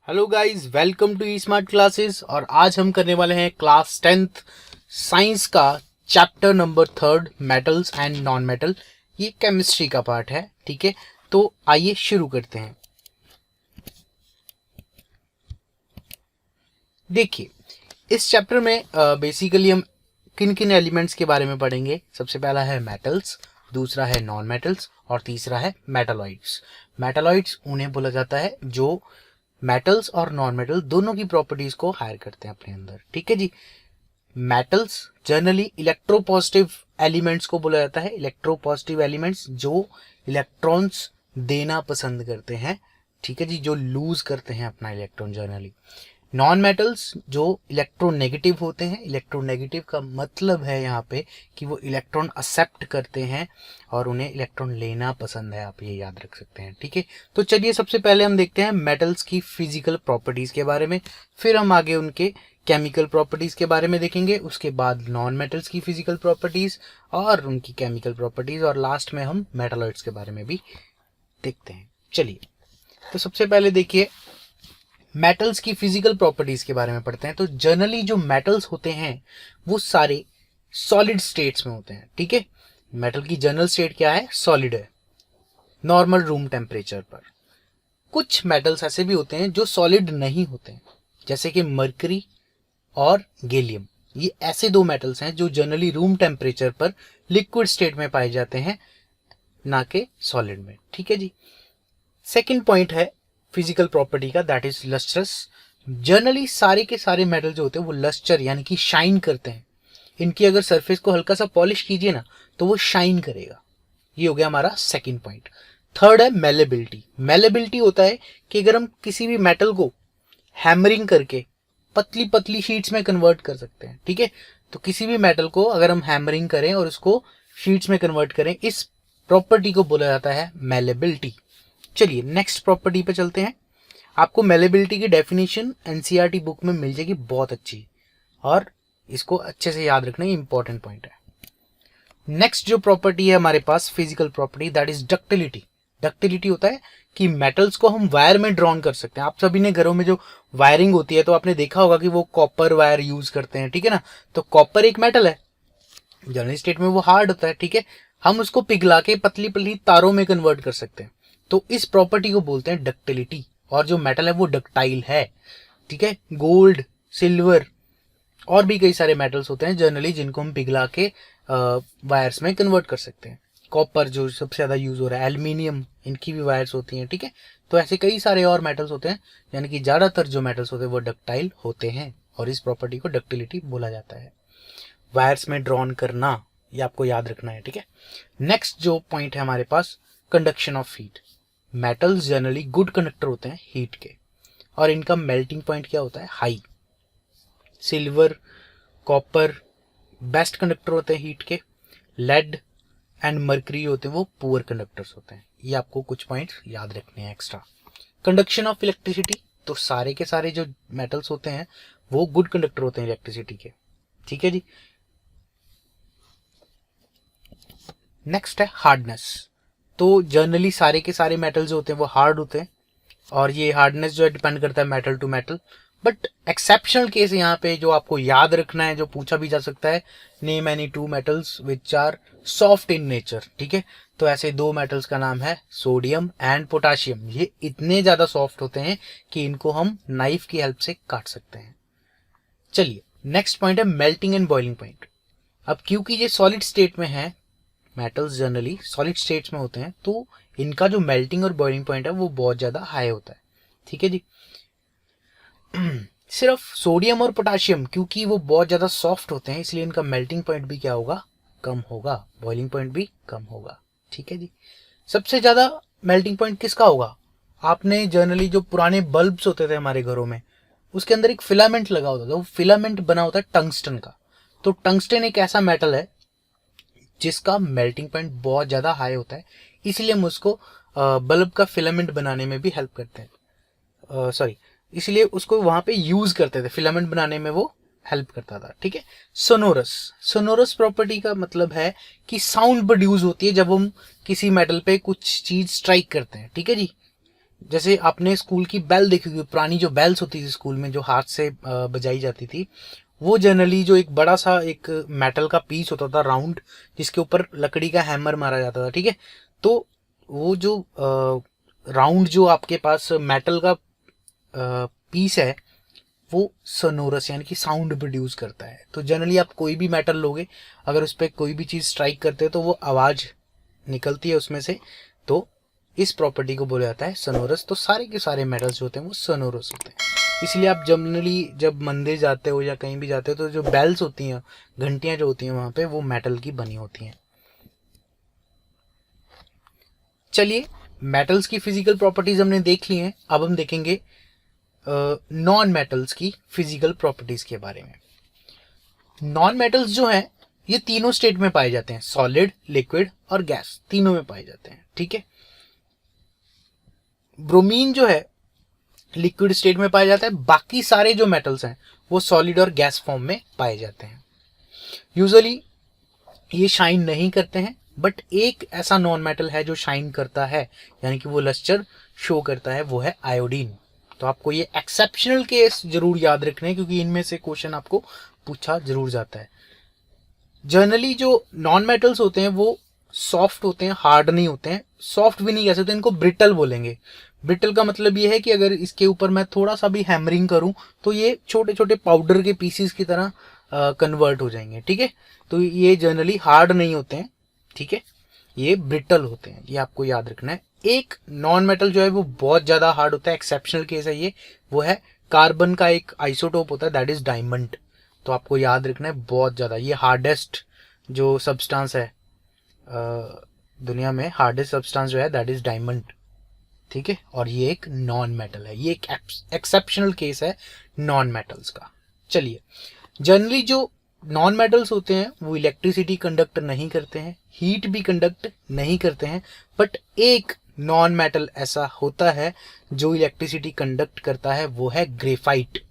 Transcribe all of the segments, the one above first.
Hello guys, welcome to E smart classes. और आज हम करने वाले हैं क्लास 10th साइंस का chapter number 3 metals and non metal. ये केमिस्ट्री का पार्ट है, ठीक है। तो आइए शुरू करते हैं। देखिए, इस चैप्टर में बेसिकली हम किन किन एलिमेंट्स के बारे में पढ़ेंगे। सबसे पहला है मेटल्स, दूसरा है नॉन मेटल्स और तीसरा है मेटालॉइड्स। मेटालॉइड्स उन्हें बोला जाता है जो मेटल्स और नॉन मेटल दोनों की प्रॉपर्टीज को हायर करते हैं अपने अंदर, ठीक है जी। मेटल्स जनरली इलेक्ट्रोपॉजिटिव एलिमेंट्स को बोला जाता है। इलेक्ट्रोपॉजिटिव एलिमेंट्स जो इलेक्ट्रॉन्स देना पसंद करते हैं, ठीक है जी, जो लूज करते हैं अपना इलेक्ट्रॉन जनरली। नॉन मेटल्स जो इलेक्ट्रोनेगेटिव होते हैं। इलेक्ट्रोनेगेटिव का मतलब है यहाँ पे कि वो इलेक्ट्रॉन एक्सेप्ट करते हैं और उन्हें इलेक्ट्रॉन लेना पसंद है, आप ये याद रख सकते हैं, ठीक है। तो चलिए सबसे पहले हम देखते हैं मेटल्स की फिजिकल प्रॉपर्टीज के बारे में, फिर हम आगे उनके केमिकल प्रॉपर्टीज के बारे में देखेंगे, उसके बाद नॉन मेटल्स की फिजिकल प्रॉपर्टीज और उनकी केमिकल प्रॉपर्टीज, और लास्ट में हम मेटालॉइड्स के बारे में भी देखते हैं। चलिए, तो सबसे पहले देखिए मेटल्स की फिजिकल प्रॉपर्टीज के बारे में पढ़ते हैं। तो जनरली जो मेटल्स होते हैं वो सारे सॉलिड स्टेट्स में होते हैं, ठीक है। मेटल की जनरल स्टेट क्या है? सॉलिड है, नॉर्मल रूम टेम्परेचर पर। कुछ मेटल्स ऐसे भी होते हैं जो सॉलिड नहीं होते हैं, जैसे कि मरकरी और गैलियम। ये ऐसे दो मेटल्स हैं जो जनरली रूम टेम्परेचर पर लिक्विड स्टेट में पाए जाते हैं, ना कि सॉलिड में, ठीक है जी। सेकेंड पॉइंट है फिजिकल प्रॉपर्टी का, दैट इज लस्ट्रस। जनरली सारे के सारे मेटल जो होते हैं वो लस्टर यानी कि शाइन करते हैं। इनकी अगर सरफेस को हल्का सा पॉलिश कीजिए ना तो वो शाइन करेगा। ये हो गया हमारा सेकंड पॉइंट। थर्ड है मेलेबिलिटी। मेलेबिलिटी होता है कि अगर हम किसी भी मेटल को हैमरिंग करके पतली पतली शीट्स में कन्वर्ट कर सकते हैं, ठीक है। तो किसी भी मेटल को अगर हम हैमरिंग करें और उसको शीट्स में कन्वर्ट करें, इस प्रॉपर्टी को बोला जाता है मेलेबिलिटी। चलिए नेक्स्ट प्रॉपर्टी पे चलते हैं। आपको मेलेबिलिटी की डेफिनेशन एनसीईआरटी बुक में मिल जाएगी बहुत अच्छी, और इसको अच्छे से याद रखना, इंपॉर्टेंट पॉइंट है। नेक्स्ट जो प्रॉपर्टी है हमारे पास physical property, that is ductility. Ductility होता है कि मेटल्स को हम वायर में ड्रॉन कर सकते हैं। आप सभी ने घरों में जो वायरिंग होती है तो आपने देखा होगा कि वो कॉपर वायर यूज करते हैं, ठीक है ना। तो कॉपर एक मेटल है, जनरल स्टेट में वो हार्ड होता है, ठीक है। हम उसको पिघला के पतली पतली तारों में कन्वर्ट कर सकते हैं, तो इस प्रॉपर्टी को बोलते हैं डक्टिलिटी। और जो मेटल है वो डक्टाइल है, ठीक है। गोल्ड, सिल्वर और भी कई सारे मेटल्स होते हैं जनरली जिनको हम पिघला के वायर्स में कन्वर्ट कर सकते हैं। कॉपर जो सबसे ज्यादा यूज हो रहा है, एल्यूमिनियम, इनकी भी वायर्स होती हैं, ठीक है। तो ऐसे कई सारे और मेटल्स होते हैं, यानी कि ज्यादातर जो मेटल्स होते हैं वो डक्टाइल होते हैं, और इस प्रॉपर्टी को डक्टिलिटी बोला जाता है। वायर्स में ड्रॉन करना, ये आपको याद रखना है, ठीक है। नेक्स्ट जो पॉइंट है हमारे पास, conduction of heat. Metals generally good conductor होते हैं हीट के, और इनका मेल्टिंग पॉइंट क्या होता है? High. Silver, copper best conductor होते हैं हीट के। लेड एंड मर्करी होते हैं वो पुअर कंडक्टर्स होते हैं। ये आपको कुछ पॉइंट्स याद रखने हैं एक्स्ट्रा। कंडक्शन ऑफ इलेक्ट्रिसिटी, तो सारे के सारे जो मेटल्स होते हैं वो गुड कंडक्टर होते हैं इलेक्ट्रिसिटी के, ठीक है जी। नेक्स्ट है हार्डनेस। तो जनरली सारे के सारे मेटल्स जो होते हैं वो हार्ड होते हैं, और ये हार्डनेस जो है डिपेंड करता है metal to metal. But exceptional case यहाँ पे जो आपको याद रखना है, जो पूछा भी जा सकता है, name any two metals which are soft in nature, ठीक है। तो ऐसे दो मेटल्स का नाम है सोडियम एंड पोटाशियम। ये इतने ज्यादा सॉफ्ट होते हैं कि इनको हम नाइफ की हेल्प से काट सकते हैं। चलिए नेक्स्ट पॉइंट है मेल्टिंग एंड बॉइलिंग पॉइंट। अब क्योंकि ये सॉलिड स्टेट में है, मेटल्स जनरली सॉलिड स्टेट्स में होते हैं, तो इनका जो मेल्टिंग और बॉइलिंग पॉइंट है वो बहुत ज्यादा हाई होता है, ठीक है जी। सिर्फ सोडियम और पोटाशियम क्योंकि वो बहुत ज्यादा सॉफ्ट होते हैं, इसलिए इनका मेल्टिंग पॉइंट भी क्या होगा? कम होगा, बॉइलिंग पॉइंट भी कम होगा, ठीक है जी। सबसे ज्यादा मेल्टिंग पॉइंट किसका होगा? आपने जनरली जो पुराने बल्ब्स होते थे हमारे घरों में, उसके अंदर एक फिलामेंट लगा होता था, वो फिलामेंट बना होता है टंगस्टन का। तो टंगस्टन एक ऐसा मेटल है जिसका मेल्टिंग पॉइंट बहुत ज्यादा हाई होता है, इसलिए हम उसको बल्ब का फिलामेंट बनाने में भी हेल्प करते हैं, सॉरी, इसलिए उसको वहां पे यूज करते थे, फिलामेंट बनाने में वो हेल्प करता था, ठीक है। सोनोरस। सोनोरस प्रॉपर्टी का मतलब है कि साउंड प्रोड्यूस होती है जब हम किसी मेटल पे कुछ चीज स्ट्राइक करते हैं, ठीक है जी। जैसे आपने स्कूल की बेल देखी होगी, पुरानी जो बेल्स होती थी स्कूल में जो हाथ से बजाई जाती थी, वो जनरली जो एक बड़ा सा एक मेटल का पीस होता था राउंड, जिसके ऊपर लकड़ी का हैमर मारा जाता था, ठीक है। तो वो जो राउंड जो आपके पास मेटल का पीस है वो सोनोरस यानी कि साउंड प्रोड्यूस करता है। तो जनरली आप कोई भी मेटल लोगे, अगर उस पर कोई भी चीज़ स्ट्राइक करते हो तो वो आवाज़ निकलती है उसमें से, तो इस प्रॉपर्टी को बोला जाता है सोनोरस। तो सारे के सारे मेटल्स जो होते हैं वो सोनोरस होते हैं। इसलिए आप जनरली जब मंदिर जाते हो या कहीं भी जाते हो तो जो बेल्स होती हैं, घंटियां जो होती हैं वहां पे, वो मेटल की बनी होती हैं। चलिए, मेटल्स की फिजिकल प्रॉपर्टीज हमने देख ली हैं, अब हम देखेंगे नॉन मेटल्स की फिजिकल प्रॉपर्टीज के बारे में। नॉन मेटल्स जो हैं ये तीनों स्टेट में पाए जाते हैं, सॉलिड, लिक्विड और गैस, तीनों में पाए जाते हैं, ठीक है। ब्रोमीन जो है लिक्विड स्टेट में पाया जाता है, बाकी सारे जो मेटल्स हैं वो सॉलिड और गैस फॉर्म में पाए जाते हैं। यूजुअली ये शाइन नहीं करते हैं, बट एक ऐसा नॉन मेटल है जो शाइन करता है, यानी कि वो लस्टर शो करता है, वो है आयोडीन। तो आपको ये एक्सेप्शनल केस जरूर याद रखने हैं, क्योंकि इनमें से क्वेश्चन आपको पूछा जरूर जाता है। जनरली जो नॉन मेटल्स होते हैं वो सॉफ्ट होते हैं, हार्ड नहीं होते हैं, सॉफ्ट भी नहीं कह सकते, इनको ब्रिटल बोलेंगे। ब्रिटल का मतलब ये है कि अगर इसके ऊपर मैं थोड़ा सा भी हैमरिंग करूं तो ये छोटे छोटे पाउडर के पीसीस की तरह कन्वर्ट हो जाएंगे, ठीक है। तो ये जनरली हार्ड नहीं होते हैं, ठीक है, ये ब्रिटल होते हैं, ये आपको याद रखना है। एक नॉन मेटल जो है वो बहुत ज्यादा हार्ड होता है, एक्सेप्शनल केस है ये, वो है कार्बन का एक आइसोटोप होता है, दैट इज डायमंड। तो आपको याद रखना है बहुत ज्यादा, ये हार्डेस्ट जो सब्सटेंस है दुनिया में, हार्डेस्ट सब्सटेंस जो है दैट इज डायमंड, ठीक है। और ये एक नॉन मेटल है, ये एक एक्सेप्शनल केस है नॉन मेटल्स का। चलिए, जनरली जो नॉन मेटल्स होते हैं वो इलेक्ट्रिसिटी कंडक्ट नहीं करते हैं, हीट भी कंडक्ट नहीं करते हैं, बट एक नॉन मेटल ऐसा होता है जो इलेक्ट्रिसिटी कंडक्ट करता है, वो है ग्रेफाइट।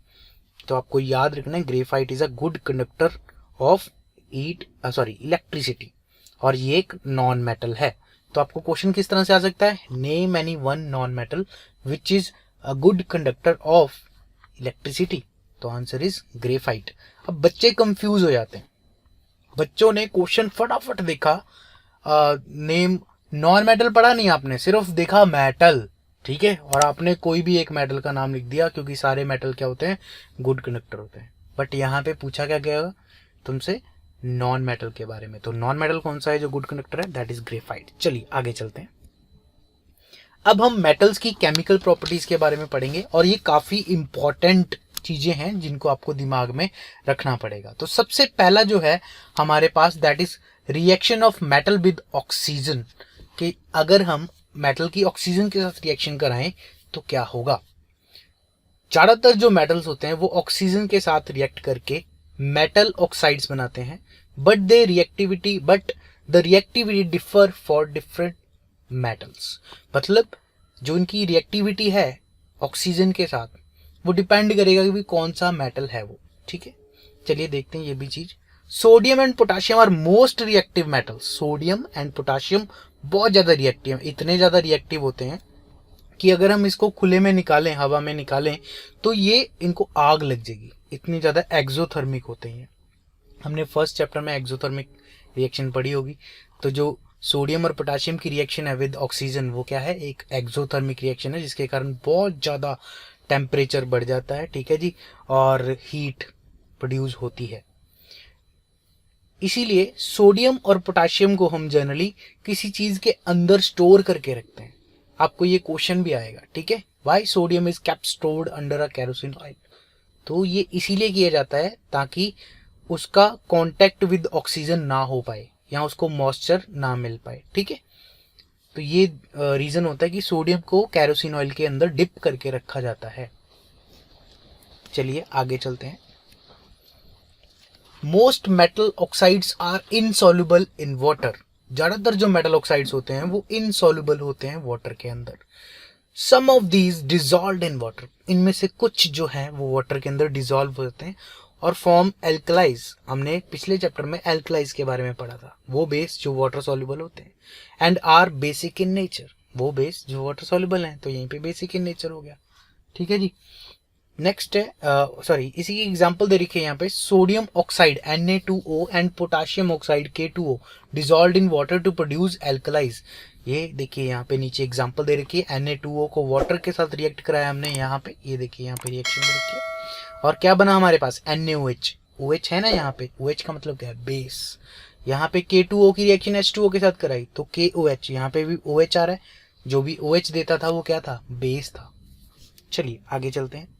तो आपको याद रखना है graphite is a good conductor of electricity, और ये एक नॉन मेटल है। तो आपको क्वेश्चन किस तरह से आ सकता है, name any one non metal which is a good conductor of electricity. तो आंसर इज ग्रेफाइट। अब बच्चे कंफ्यूज हो जाते हैं, बच्चों ने क्वेश्चन फटाफट देखा, नेम नॉन मेटल पढ़ा नहीं आपने, सिर्फ देखा मेटल, ठीक है, और आपने कोई भी एक मेटल का नाम लिख दिया, क्योंकि सारे मेटल क्या होते हैं, गुड कंडक्टर होते हैं। बट यहाँ पे पूछा क्या गया तुमसे, नॉन मेटल के बारे में। तो नॉन मेटल कौन सा है जो गुड कंडक्टर है, दैट इज ग्रेफाइट। चलिए आगे चलते हैं। अब हम मेटल्स की केमिकल प्रॉपर्टीज के बारे में पढ़ेंगे, और ये काफी इंपॉर्टेंट चीजें हैं जिनको आपको दिमाग में रखना पड़ेगा। तो सबसे पहला जो है हमारे पास, that is reaction of metal with oxygen, कि अगर हम मेटल की ऑक्सीजन के साथ रिएक्शन कराएं तो क्या होगा। ज्यादातर जो मेटल्स होते हैं वो ऑक्सीजन के साथ रिएक्ट करके मेटल ऑक्साइड्स बनाते हैं, but the reactivity differ for different metals. मतलब जो इनकी रिएक्टिविटी है ऑक्सीजन के साथ, वो डिपेंड करेगा कि कौन सा मेटल है वो, ठीक है। चलिए देखते हैं ये भी चीज। Sodium and potassium are most reactive metals. Sodium and potassium बहुत ज्यादा रिएक्टिव, इतने ज्यादा रिएक्टिव होते हैं कि अगर हम इसको खुले में निकालें, हवा में निकालें, तो ये इनको आग लग जाएगी, इतनी ज्यादा एक्सोथर्मिक होते हैं। हमने फर्स्ट चैप्टर में एक्सोथर्मिक रिएक्शन पढ़ी होगी। तो जो सोडियम और पोटाशियम की रिएक्शन है विद ऑक्सीजन, वो क्या है, एक एक्सोथर्मिक रिएक्शन है, जिसके कारण बहुत ज्यादा टेम्परेचर बढ़ जाता है, ठीक है जी, और हीट प्रोड्यूस होती है। इसीलिए सोडियम और पोटाशियम को हम जनरली किसी चीज के अंदर स्टोर करके रखते हैं। आपको ये क्वेश्चन भी आएगा, ठीक है, why sodium is kept stored under a kerosene oil. तो ये इसीलिए किया जाता है ताकि उसका कांटेक्ट विद ऑक्सीजन ना हो पाए, या उसको मॉइस्चर ना मिल पाए, ठीक है। तो ये रीजन होता है कि सोडियम को केरोसिन ऑयल के अंदर डिप करके रखा जाता है। चलिए आगे चलते हैं। Most metal oxides are insoluble in water. ज्यादातर जो मेटल ऑक्साइड्स होते हैं वो इनसॉल्युबल होते हैं वाटर के अंदर। Some of these dissolve in water. इनमें से कुछ जो है वो वाटर के अंदर डिजॉल्व होते हैं और फॉर्म एल्कलाइज। हमने पिछले चैप्टर में एल्कलाइज के बारे में पढ़ा था, वो बेस जो वाटर सॉल्युबल होते हैं, and are basic in nature. वो बेस जो वाटर सॉल्युबल हैं, तो यहीं पे बेसिक इन नेचर हो गया। ठीक है जी। नेक्स्ट है सॉरी इसी की एग्जांपल दे रखी है यहाँ पे, sodium oxide Na2O and potassium oxide K2O dissolved in water to produce alkalis. ये देखिए यहाँ पे नीचे एग्जांपल दे रखी है, Na2O को वाटर के साथ रिएक्ट कराया हमने यहाँ पे, ये देखिए यहाँ पे रिएक्शन दे रखी है, और क्या बना हमारे पास NaOH। OH है ना यहाँ पे, OH का मतलब क्या है, बेस। यहाँ पे K2O की रिएक्शन H2O के साथ कराई तो KOH, यहाँ पे भी OH आ रहा है, जो भी OH देता था वो क्या था, बेस था। चलिए आगे चलते हैं।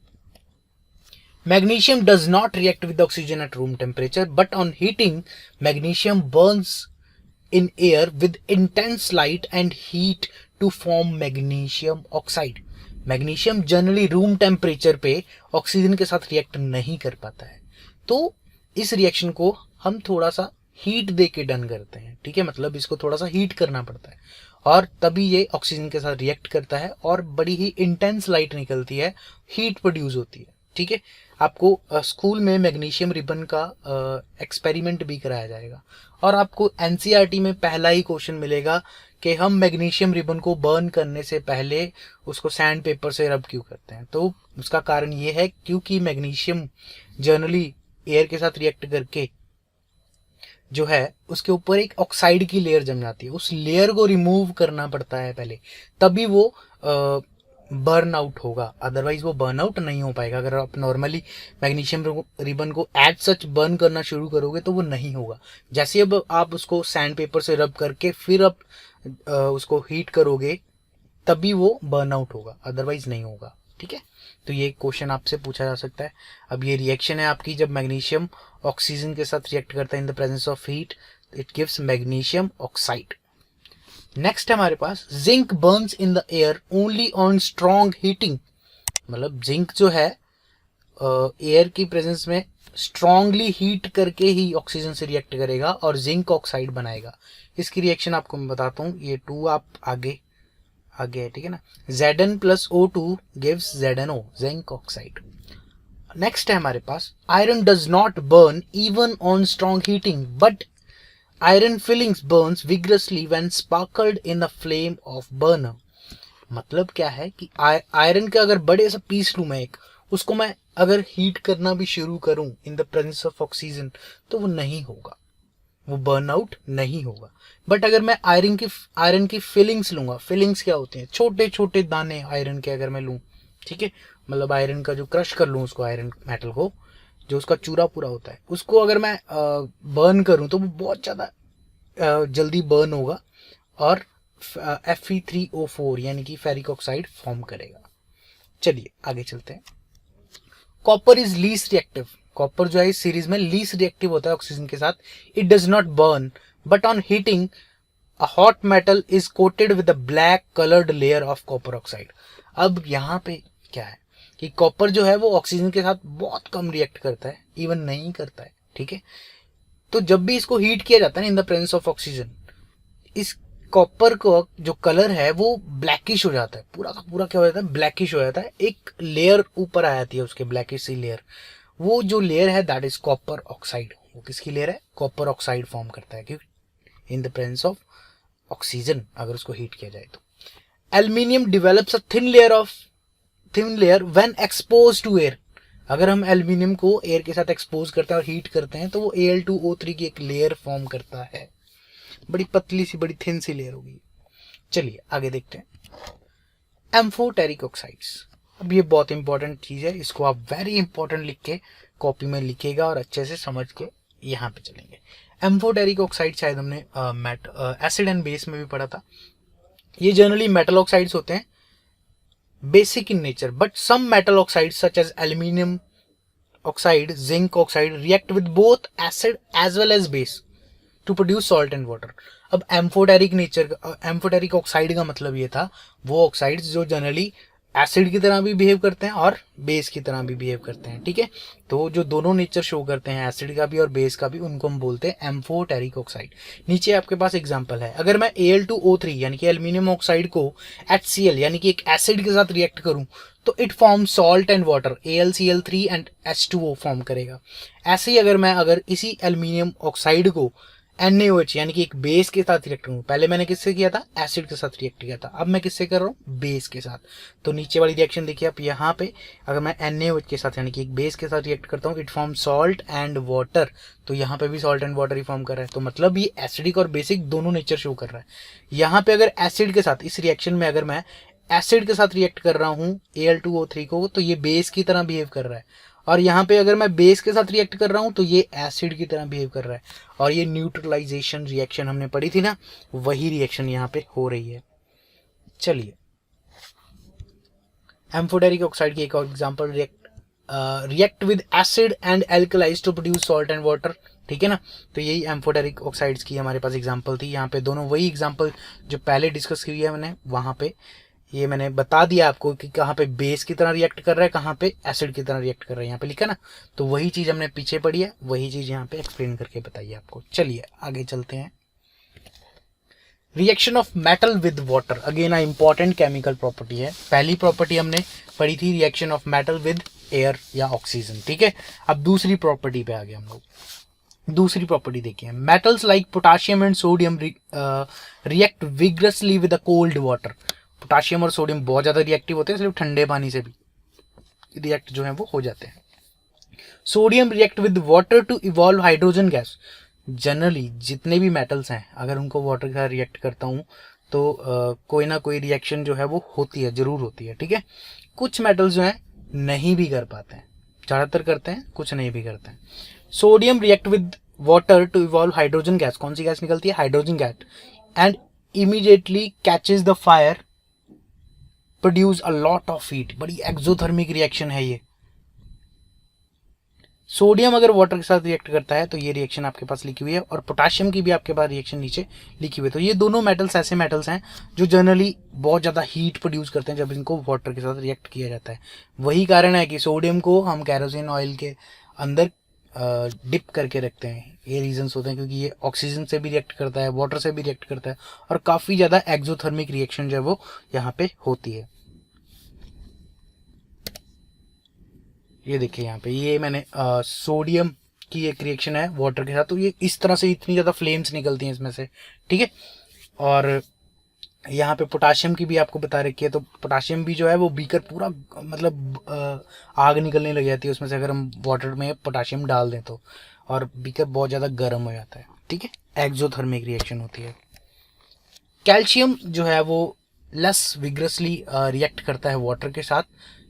Magnesium does not react with oxygen at room temperature, but on heating, magnesium burns in air with intense light and heat to form magnesium oxide. Magnesium generally room temperature पे ऑक्सीजन के साथ react नहीं कर पाता है, तो इस reaction को हम थोड़ा सा हीट दे के डन करते हैं। ठीक है, मतलब इसको थोड़ा सा हीट करना पड़ता है और तभी ये ऑक्सीजन के साथ रिएक्ट करता है और बड़ी ही इंटेंस लाइट निकलती है, हीट प्रोड्यूस होती है। ठीक है, आपको स्कूल में मैग्नीशियम रिबन का एक्सपेरिमेंट भी कराया जाएगा और आपको एनसीईआरटी में पहला ही क्वेश्चन मिलेगा कि हम मैग्नीशियम रिबन को बर्न करने से पहले उसको सैंड पेपर से रब क्यों करते हैं। तो उसका कारण ये है क्योंकि मैग्नीशियम जनरली एयर के साथ रिएक्ट करके जो है उसके ऊपर एक ऑक्साइड की लेयर जम जाती है, उस लेयर को रिमूव करना पड़ता है पहले, तभी वो बर्न आउट होगा, अदरवाइज वो बर्न आउट नहीं हो पाएगा। अगर आप नॉर्मली मैग्नीशियम रिबन को एज सच बर्न करना शुरू करोगे तो वो नहीं होगा। जैसे अब आप उसको सैंड पेपर से रब करके फिर आप उसको हीट करोगे तभी वो बर्न आउट होगा, अदरवाइज नहीं होगा। ठीक है, तो ये क्वेश्चन आपसे पूछा जा सकता है। अब ये रिएक्शन है आपकी, जब मैग्नीशियम ऑक्सीजन के साथ रिएक्ट करता है in the presence of heat, it gives magnesium oxide. Next है हमारे पास, zinc burns in the air only on strong heating. मतलब जिंक जो है एयर की प्रेजेंस में स्ट्रांगली हीट करके ही ऑक्सीजन से रिएक्ट करेगा और जिंक ऑक्साइड बनाएगा। इसकी रिएक्शन आपको मैं बताता हूँ, ये 2 आप आगे है, ठीक है ना। Zn plus O2 gives ZnO, zinc oxide. Next है हमारे पास, iron does not burn even on strong heating but iron filings burns vigorously when sparkled in the flame of burner. मतलब क्या है कि आयरन का अगर बड़े सा पीस लूं मैं एक, उसको मैं अगर हीट करना भी शुरू करूं इन द प्रेजेंस ऑफ ऑक्सीजन तो वो नहीं होगा, वो बर्न आउट नहीं होगा। बट अगर मैं आयरन की फिलिंग्स लूंगा, फिलिंग्स क्या होते हैं, छोटे छोटे दाने आयरन के अगर मैं लूं, ठीक है, मतलब आयरन का जो क्रश कर लूं उसको, आयरन मेटल को, जो उसका चूरा पूरा होता है, उसको अगर मैं बर्न करूं तो वो बहुत ज़्यादा जल्दी बर्न होगा और Fe3O4 यानी कि फेरिक ऑक्साइड फॉर्म करेगा। चलिए आगे चलते हैं। Copper is least reactive. Copper जो है इस सीरीज में लीस्ट रिएक्टिव होता है ऑक्सीजन के साथ। It does not burn but on heating a hot metal is coated with a black coloured layer of copper oxide. अब यहाँ पे क्या है कि कॉपर जो है वो ऑक्सीजन के साथ बहुत कम रिएक्ट करता है, इवन नहीं करता है। ठीक है, तो जब भी इसको हीट किया जाता है in the presence of oxygen, इस कॉपर को जो कलर है वो ब्लैकिश हो जाता है, पूरा का पूरा क्या हो जाता है, ब्लैकिश हो जाता है। एक लेयर ऊपर आ जाती है उसके, ब्लैकिश सी लेयर, वो जो लेयर है दैट इज कॉपर ऑक्साइड। वो किसकी लेयर है, कॉपर ऑक्साइड फॉर्म करता है क्योंकि in the presence of oxygen अगर उसको हीट किया जाए तो। Aluminium develops a thin layer when expose to air. अगर हम एल्यूमिनियम को एयर के साथ एक्सपोज करते हैं और हीट करते हैं तो वो Al2O3 की एक लेयर फॉर्म करता है, बड़ी पतली सी, बड़ी थिन सी लेयर होगी। चलिए आगे देखते हैं। Amphoteric oxides. अब ये बहुत इंपॉर्टेंट चीज है, इसको आप वेरी इंपॉर्टेंट लिख के कॉपी में लिखेगा और अच्छे से समझ के यहाँ पे चलेंगे। एम्फोटेरिक ऑक्साइड शायद हमने एसिड एंड बेस में भी पढ़ा था। ये जनरली मेटल ऑक्साइड्स होते हैं, basic in nature, but some metal oxides such as aluminium oxide, zinc oxide react with both acid as well as base to produce salt and water. अब amphoteric oxide का मतलब ये था वो oxides जो generally acid की तरह भी बिहेव करते हैं और बेस की तरह भी बिहेव करते हैं। ठीक है, तो जो दोनों नेचर शो करते हैं, एसिड का भी और बेस का भी, उनको हम बोलते हैं एम्फोटेरिक ऑक्साइड। नीचे आपके पास एग्जांपल है, अगर मैं Al2O3 यानी कि एल्यूमिनियम ऑक्साइड को HCl यानी कि एक एसिड के साथ रिएक्ट करूं तो it form salt and water, AlCl3 and H2O form करेगा। ऐसे ही अगर इसी एल्यूमिनियम ऑक्साइड को NaOH यानी कि एक बेस के साथ रिएक्ट करूँ। पहले मैंने किससे किया था, एसिड के साथ रिएक्ट किया था, अब मैं किससे कर रहा हूँ, बेस के साथ। तो नीचे वाली रिएक्शन देखिए आप, यहाँ पे अगर मैं NaOH के साथ यानी कि एक बेस के साथ रिएक्ट करता हूँ, it form salt and water, तो यहाँ पे भी salt and water he form कर रहा है। तो मतलब ये एसिडिक और बेसिक दोनों नेचर शो कर रहा है। यहाँ पे अगर एसिड के साथ, इस रिएक्शन में अगर मैं एसिड के साथ रिएक्ट कर रहा हूँ Al2O3 को, तो ये बेस की तरह बिहेव कर रहा है। और यहाँ पे अगर मैं बेस के साथ रिएक्ट कर रहा हूँ तो ये एसिड की तरह बिहेव कर रहा है। और ये न्यूट्रलाइजेशन रिएक्शन हमने पढ़ी थी ना, वही रिएक्शन यहाँ पे हो रही है। चलिए, एम्फोटेरिक ऑक्साइड की एक और example, react with acid and alkalis to produce salt and water. ठीक है ना, तो यही एम्फोटेरिक ऑक्साइड्स की हमारे पास एग्जांपल थी। यहाँ पे दोनों वही एग्जांपल जो पहले डिस्कस की है मैंने, वहाँ पे ये मैंने बता दिया आपको कि कहाँ पे बेस की तरह रिएक्ट कर रहा है, कहाँ पे एसिड की तरह रिएक्ट कर रहा है, यहाँ पे लिखा ना। तो वही चीज़ हमने पीछे पढ़ी है, वही चीज़ यहाँ पे एक्सप्लेन करके बताइए आपको। चलिए आगे चलते हैं। Reaction of metal with water, again important chemical property है। पहली प्रॉपर्टी हमने पढ़ी थी reaction of metal with air या ऑक्सीजन। ठीक है, अब दूसरी प्रॉपर्टी पे आ गए हम लोग। दूसरी प्रॉपर्टी देखिए, metals like potassium and sodium react vigorously with a cold water. Potassium और सोडियम बहुत ज़्यादा रिएक्टिव होते हैं, इसलिए ठंडे पानी से भी रिएक्ट जो है वो हो जाते हैं। Sodium react with water to evolve hydrogen gas. Generally जितने भी मेटल्स हैं, अगर उनको वाटर के साथ रिएक्ट करता हूँ तो कोई ना कोई रिएक्शन जो है वो होती है, जरूर होती है। ठीक है, कुछ मेटल्स जो हैं नहीं भी कर पाते हैं, ज़्यादातर करते हैं, कुछ नहीं भी करते हैं। Sodium react with water to evolve hydrogen gas. कौन सी गैस निकलती है, hydrogen gas, and immediately catches the fire, produce a lot of heat. बड़ी एक्सोथर्मिक रिएक्शन है ये। सोडियम अगर वाटर के साथ रिएक्ट करता है तो ये रिएक्शन आपके पास लिखी हुई है, और पोटाशियम की भी आपके पास रिएक्शन नीचे लिखी हुई है। तो ये दोनों मेटल्स ऐसे मेटल्स हैं जो जनरली बहुत ज़्यादा हीट प्रोड्यूस करते हैं जब इनको वाटर के साथ रिएक्ट किया जाता है। वही कारण है कि सोडियम को हम कैरोसिन ऑयल के अंदर डिप करके रखते हैं। ये रीजंस होते हैं क्योंकि ये ऑक्सीजन से भी रिएक्ट करता है, वाटर से भी रिएक्ट करता है, और काफ़ी ज़्यादा एक्सोथर्मिक रिएक्शन जो है वो यहाँ पे होती है। ये देखिए यहाँ पे, ये मैंने सोडियम की एक रिएक्शन है वाटर के साथ, तो ये इस तरह से इतनी ज़्यादा फ्लेम्स निकलती हैं इसमें से। ठीक है, और यहाँ पे पोटाशियम की भी आपको बता रखी है। तो पोटाशियम भी जो है वो बीकर पूरा मतलब आग निकलने लग जाती है उसमें से, अगर हम वाटर में पोटाशियम डाल दें तो, और बीकर बहुत ज़्यादा गर्म हो जाता है। ठीक है, एक्सोथर्मिक रिएक्शन होती है। कैल्शियम जो है वो लेस विग्रसली रिएक्ट करता है वाटर के साथ।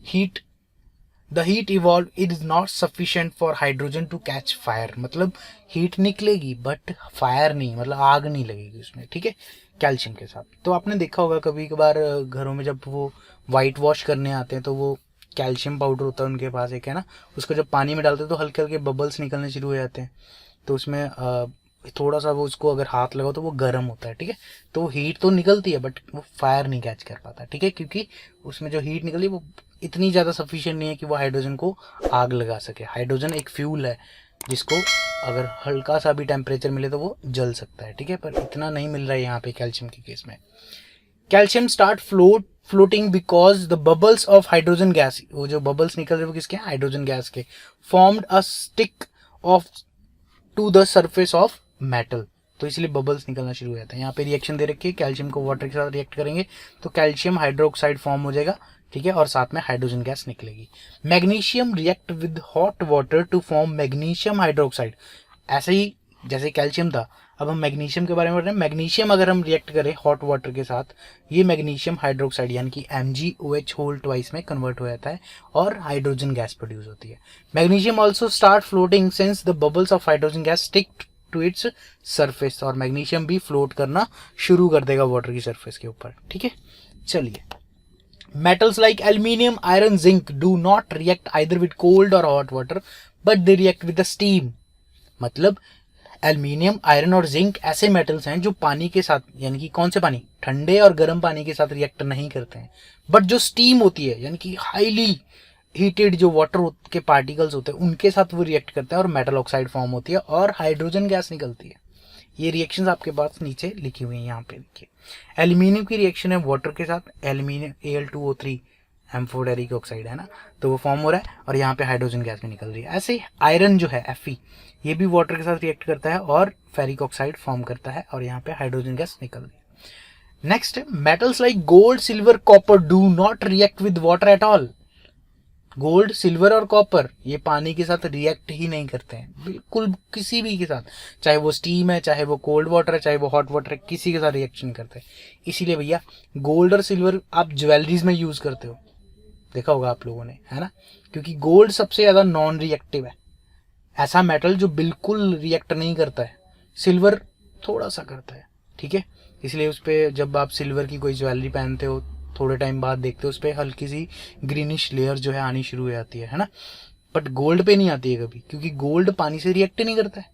Heat the heat evolve it is not sufficient for hydrogen to catch fire. मतलब हीट निकलेगी बट फायर नहीं, मतलब आग नहीं लगेगी उसमें। ठीक है, कैल्शियम के साथ। तो आपने देखा होगा कभी कभार घरों में जब वो वाइट वॉश करने आते हैं तो वो कैल्शियम पाउडर होता है उनके पास एक, है ना, उसको जब पानी में डालते हैं तो हल्के हल्के बबल्स निकलने शुरू हो जाते हैं। तो उसमें थोड़ा सा वो उसको अगर हाथ लगाओ तो वो गर्म होता है। ठीक है, तो हीट तो निकलती है बट वो फायर नहीं कैच कर पाता। ठीक है, क्योंकि उसमें जो हीट निकली वो इतनी ज़्यादा सफिशिएंट नहीं है कि वो हाइड्रोजन को आग लगा सके। हाइड्रोजन एक फ्यूल है जिसको अगर हल्का सा भी टेम्परेचर मिले तो वो जल सकता है। ठीक है, पर इतना नहीं मिल रहा है यहाँ पे कैल्शियम के केस में। Calcium start floating because the bubbles of hydrogen gas, वो जो बबल्स निकल रहे वो किसके, हाइड्रोजन गैस के, formed a stick of to the surface of metal. तो इसलिए बबल्स निकलना शुरू हो जाता है। यहाँ पे रिएक्शन दे रखी है, कैल्शियम को वाटर के साथ रिएक्ट करेंगे तो कैल्शियम हाइड्रोक्साइड फॉर्म हो जाएगा। ठीक है, और साथ में हाइड्रोजन गैस निकलेगी। Magnesium react with hot water to form magnesium hydroxide. ऐसे ही जैसे कैल्शियम था, अब हम मैग्नीशियम के बारे में पढ़ रहे हैं। मैग्नीशियम अगर हम रिएक्ट करें हॉट वाटर के साथ, ये मैग्नीशियम हाइड्रोक्साइड यानी कि MgOH होल ट्वाइस में कन्वर्ट हो जाता है और हाइड्रोजन गैस प्रोड्यूस होती है। Magnesium also start floating since the bubbles of hydrogen gas stick to its surface. और मैग्नीशियम भी फ्लोट करना शुरू कर देगा वाटर की सरफेस के ऊपर। ठीक है, चलिए, metals like aluminium, iron, zinc do not react either with cold or hot water but they react with the steam। मतलब एल्यूमिनियम, आयरन और जिंक ऐसे मेटल्स हैं जो पानी के साथ, यानी कि कौन से पानी, ठंडे और गर्म पानी के साथ रिएक्ट नहीं करते हैं, बट जो स्टीम होती है यानी कि हाईली हीटेड जो वाटर के पार्टिकल्स होते हैं उनके साथ वो रिएक्ट करते हैं और मेटल ऑक्साइड फॉर्म होती है और हाइड्रोजन गैस निकलती है। ये रिएक्शंस आपके पास नीचे लिखी हुई हैं, यहाँ पे देखिए। एल्यूमिनियम की रिएक्शन है वाटर के साथ, aluminium Al2O3 M4 ferric oxide है ना, तो वो फॉर्म हो रहा है और यहाँ पे हाइड्रोजन गैस भी निकल रही है। ऐसे ही आयरन जो है Fe, ये भी वाटर के साथ रिएक्ट करता है और फेरिक ऑक्साइड फॉर्म करता है और यहाँ पे हाइड्रोजन गैस निकल रही है। Next, metals like gold, silver, copper do not react with water at all. Gold, silver और कॉपर ये पानी के साथ रिएक्ट ही नहीं करते हैं, बिल्कुल किसी भी के साथ, चाहे वो स्टीम है, चाहे वो कोल्ड वाटर है, चाहे वो हॉट वाटर है, किसी के साथ रिएक्शन करते हैं। इसीलिए भैया गोल्ड और सिल्वर आप ज्वेलरीज में यूज करते हो, देखा होगा आप लोगों ने, है ना, क्योंकि गोल्ड सबसे ज्यादा नॉन रिएक्टिव है, ऐसा मेटल जो बिल्कुल रिएक्ट नहीं करता है। सिल्वर थोड़ा सा करता है, ठीक है, इसलिए उस पर जब आप सिल्वर की कोई ज्वेलरी पहनते हो थोड़े टाइम बाद देखते हो उस पर हल्की सी ग्रीनिश लेयर जो है आनी शुरू हो जाती है ना, बट गोल्ड पे नहीं आती है कभी, क्योंकि गोल्ड पानी से रिएक्ट नहीं करता है।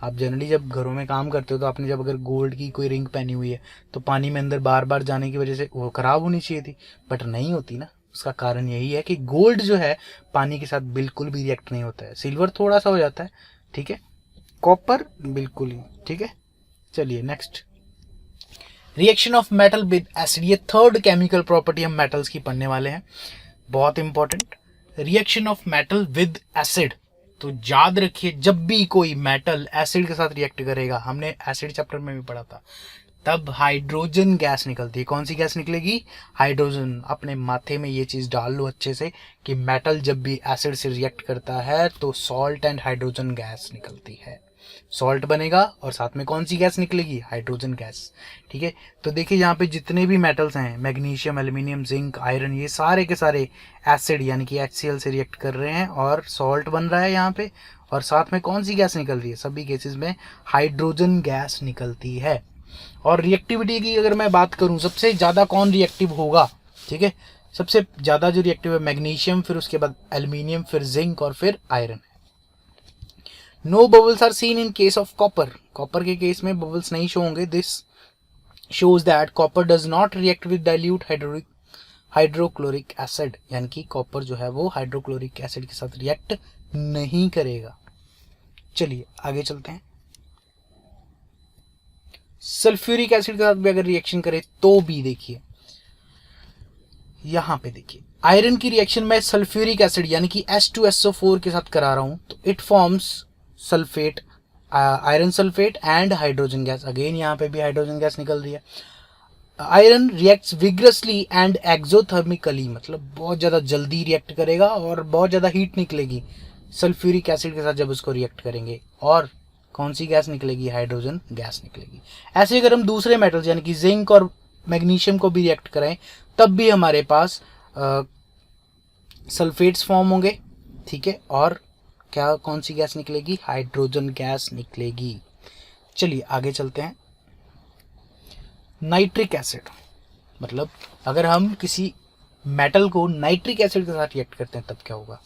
आप जनरली जब घरों में काम करते हो तो आपने जब अगर गोल्ड की कोई रिंग पहनी हुई है तो पानी में अंदर बार बार जाने की वजह से वो खराब होनी चाहिए थी, बट नहीं होती ना। उसका कारण यही है कि गोल्ड जो है पानी के साथ बिल्कुल भी रिएक्ट नहीं होता है। सिल्वर थोड़ा सा हो जाता है, ठीक है, कॉपर बिल्कुल ही, ठीक है। चलिए next, reaction of metal with acid, ये थर्ड केमिकल प्रॉपर्टी हम मेटल्स की पढ़ने वाले हैं, बहुत important. Reaction of metal with acid, तो याद रखिए जब भी कोई मेटल एसिड के साथ रिएक्ट करेगा, हमने एसिड चैप्टर में भी पढ़ा था, तब हाइड्रोजन गैस निकलती है। कौन सी गैस निकलेगी? हाइड्रोजन। अपने माथे में ये चीज डाल लो अच्छे से कि मेटल जब भी एसिड से रिएक्ट करता है तो सॉल्ट एंड हाइड्रोजन गैस निकलती है। सॉल्ट बनेगा और साथ में कौन सी गैस निकलेगी? हाइड्रोजन गैस, ठीक है। तो देखिए यहाँ पे जितने भी मेटल्स हैं, मैग्नीशियम, एल्यूमिनियम, जिंक, आयरन, ये सारे के सारे एसिड यानी कि HCl से रिएक्ट कर रहे हैं और सॉल्ट बन रहा है यहाँ पे, और साथ में कौन सी गैस निकल रही है? सभी केसेस में हाइड्रोजन गैस निकलती है। और रिएक्टिविटी की अगर मैं बात करूं, सबसे ज़्यादा कौन रिएक्टिव होगा, ठीक है, सबसे ज़्यादा जो रिएक्टिव है मैग्नीशियम, फिर उसके बाद एल्यूमिनियम, फिर जिंक और फिर iron. No bubbles are seen in case of copper, copper के केस में बबल्स नहीं शो होंगे। This shows that copper does not react with dilute hydrochloric acid, यानी कि कॉपर जो है वो हाइड्रोक्लोरिक एसिड के साथ रिएक्ट नहीं करेगा। चलिए आगे चलते हैं। सल्फ्यूरिक एसिड के साथ भी अगर रिएक्शन करे तो भी देखिए, यहां पे देखिए आयरन की रिएक्शन में सल्फ्यूरिक एसिड यानी कि H2SO4 के साथ करा रहा हूं तो it forms sulphate, iron sulphate and hydrogen gas. Again यहाँ पे भी हाइड्रोजन गैस निकल रही है। आयरन रिएक्ट्स विग्रसली एंड एक्सोथर्मिकली, मतलब बहुत ज़्यादा जल्दी रिएक्ट करेगा और बहुत ज़्यादा हीट निकलेगी सल्फ्यूरिक एसिड के साथ जब उसको रिएक्ट करेंगे, और कौन सी गैस निकलेगी? हाइड्रोजन गैस निकलेगी। ऐसे अगर हम दूसरे मेटल्स यानी कि जिंक और मैग्नीशियम को भी रिएक्ट करें तब भी हमारे पास सल्फेट्स फॉर्म होंगे, ठीक है, और क्या कौन सी गैस निकलेगी? हाइड्रोजन गैस निकलेगी। चलिए आगे चलते हैं। नाइट्रिक एसिड, मतलब अगर हम किसी मेटल को नाइट्रिक एसिड के साथ रिएक्ट करते हैं तब क्या होगा?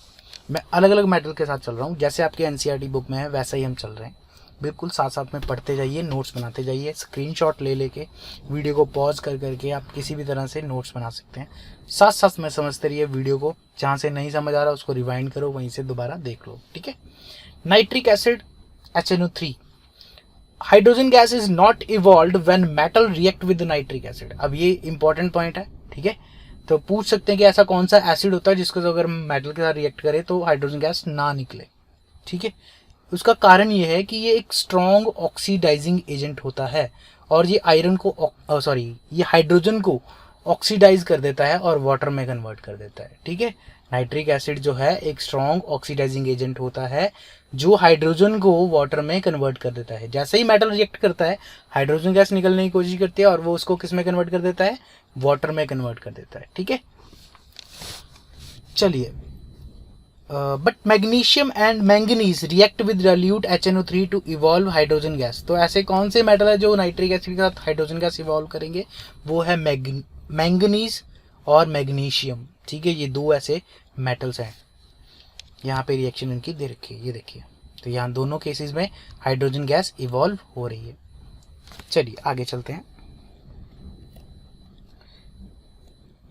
मैं अलग अलग मेटल के साथ चल रहा हूँ, जैसे आपके NCERT बुक में है वैसा ही हम चल रहे हैं, बिल्कुल साथ साथ में पढ़ते जाइए, नोट्स बनाते जाइए, स्क्रीनशॉट ले लेके वीडियो को पॉज कर करके आप किसी भी तरह से नोट्स बना सकते हैं। साथ साथ में समझते रहिए वीडियो को, जहाँ से नहीं समझ आ रहा उसको रिवाइंड करो, वहीं से दोबारा देख लो, ठीक है। Nitric acid HNO3, hydrogen gas is not evolved when metal react with nitric acid. अब ये इंपॉर्टेंट पॉइंट है, ठीक है। तो पूछ सकते हैं कि ऐसा कौन सा एसिड होता है जिसको अगर मेटल के साथ रिएक्ट करे तो हाइड्रोजन गैस ना निकले, ठीक है। उसका कारण ये है कि ये एक स्ट्रॉन्ग ऑक्सीडाइजिंग एजेंट होता है और ये आयरन को ये हाइड्रोजन को ऑक्सीडाइज कर देता है और वाटर में कन्वर्ट कर देता है, ठीक है। नाइट्रिक एसिड जो है एक स्ट्रॉन्ग ऑक्सीडाइजिंग एजेंट होता है जो हाइड्रोजन को वाटर में कन्वर्ट कर देता है। जैसे ही मेटल रिएक्ट करता है हाइड्रोजन गैस निकलने की कोशिश करती है और वो उसको किस में कन्वर्ट कर देता है? वाटर में कन्वर्ट कर देता है, ठीक है। चलिए, but magnesium and manganese react with dilute HNO3 to evolve hydrogen gas. तो ऐसे कौन से मेटल है जो नाइट्रिक एसिड के साथ हाइड्रोजन गैस इवॉल्व करेंगे? वो है मैंगनीज और मैग्नीशियम, ठीक है। ये दो ऐसे मेटल्स हैं, यहाँ पे रिएक्शन इनकी दे रखी है, ये देखिए। तो यहाँ दोनों केसेस में हाइड्रोजन गैस इवॉल्व हो रही है। चलिए आगे चलते हैं।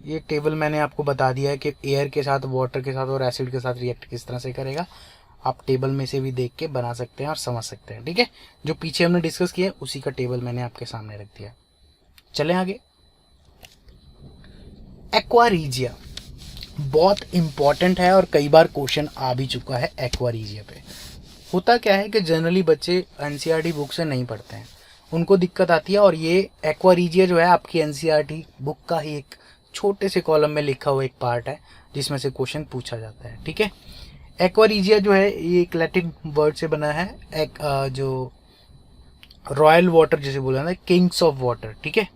ये टेबल मैंने आपको बता दिया है कि एयर के साथ, वाटर के साथ और एसिड के साथ रिएक्ट किस तरह से करेगा। आप टेबल में से भी देख के बना सकते हैं और समझ सकते हैं, ठीक है। जो पीछे हमने डिस्कस किया उसी का टेबल मैंने आपके सामने रख दिया। चलें आगे। एक्वा रीजिया, बहुत इंपॉर्टेंट है और कई बार क्वेश्चन आ भी चुका है एक्वा-रीजिया पे। होता क्या है कि जनरली बच्चे एनसीईआरटी बुक से नहीं पढ़ते हैं, उनको दिक्कत आती है, और ये एक्वा-रीजिया जो है आपकी एनसीईआरटी बुक का ही एक छोटे से कॉलम में लिखा हुआ एक पार्ट है जिसमें से क्वेश्चन पूछा जाता है। ठीक है, एक्वा-रीजिया जो है ये एक लैटिन वर्ड से बना है, एक जो रॉयल वाटर जिसे बोला है, किंग्स ऑफ वाटर। ठीक है,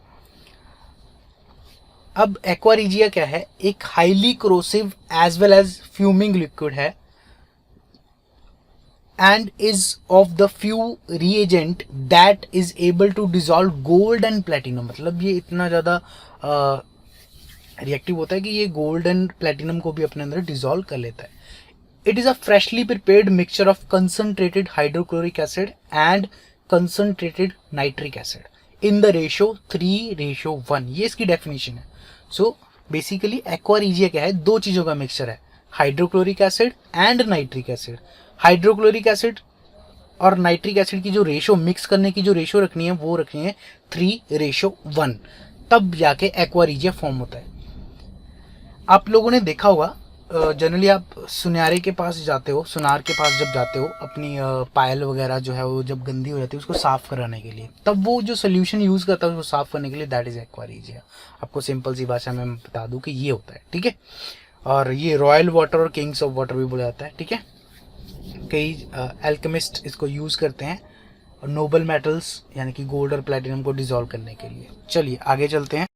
अब एक्वा-रीजिया क्या है, एक highly corrosive as well as fuming liquid है and is of the few reagent that is able to dissolve gold and platinum। मतलब ये इतना ज़्यादा रिएक्टिव होता है कि ये गोल्ड एंड प्लेटिनम को भी अपने अंदर डिसॉल्व कर लेता है। It is a freshly prepared mixture of concentrated hydrochloric acid and concentrated nitric acid in the ratio 3:1। ये इसकी डेफिनेशन है। सो बेसिकली एक्वा-रीजिया क्या है, दो चीज़ों का मिक्सचर है, hydrochloric acid and nitric acid. Hydrochloric acid और नाइट्रिक एसिड की जो रेशो मिक्स करने की जो रेशो रखनी है वो रखनी है 3:1, तब जाके एक्वा-रीजिया फॉर्म होता है। आप लोगों ने देखा होगा जनरली आप सुनारे के पास जाते हो, सुनार के पास जब जाते हो अपनी पायल वगैरह जो है वो जब गंदी हो जाती है उसको साफ़ कराने के लिए, तब वो जो सोल्यूशन यूज़ करता है उसको साफ़ करने के लिए, दैट इज़ एक्वा-रीजिया। आपको सिंपल सी भाषा में बता दूं कि ये होता है। ठीक है, और ये रॉयल वाटर और किंग्स ऑफ वाटर भी बोला जाता है। ठीक है, कई एल्केमिस्ट इसको यूज़ करते हैं नोबल मेटल्स यानी कि गोल्ड और प्लेटिनम को डिसॉल्व करने के लिए। चलिए आगे चलते हैं।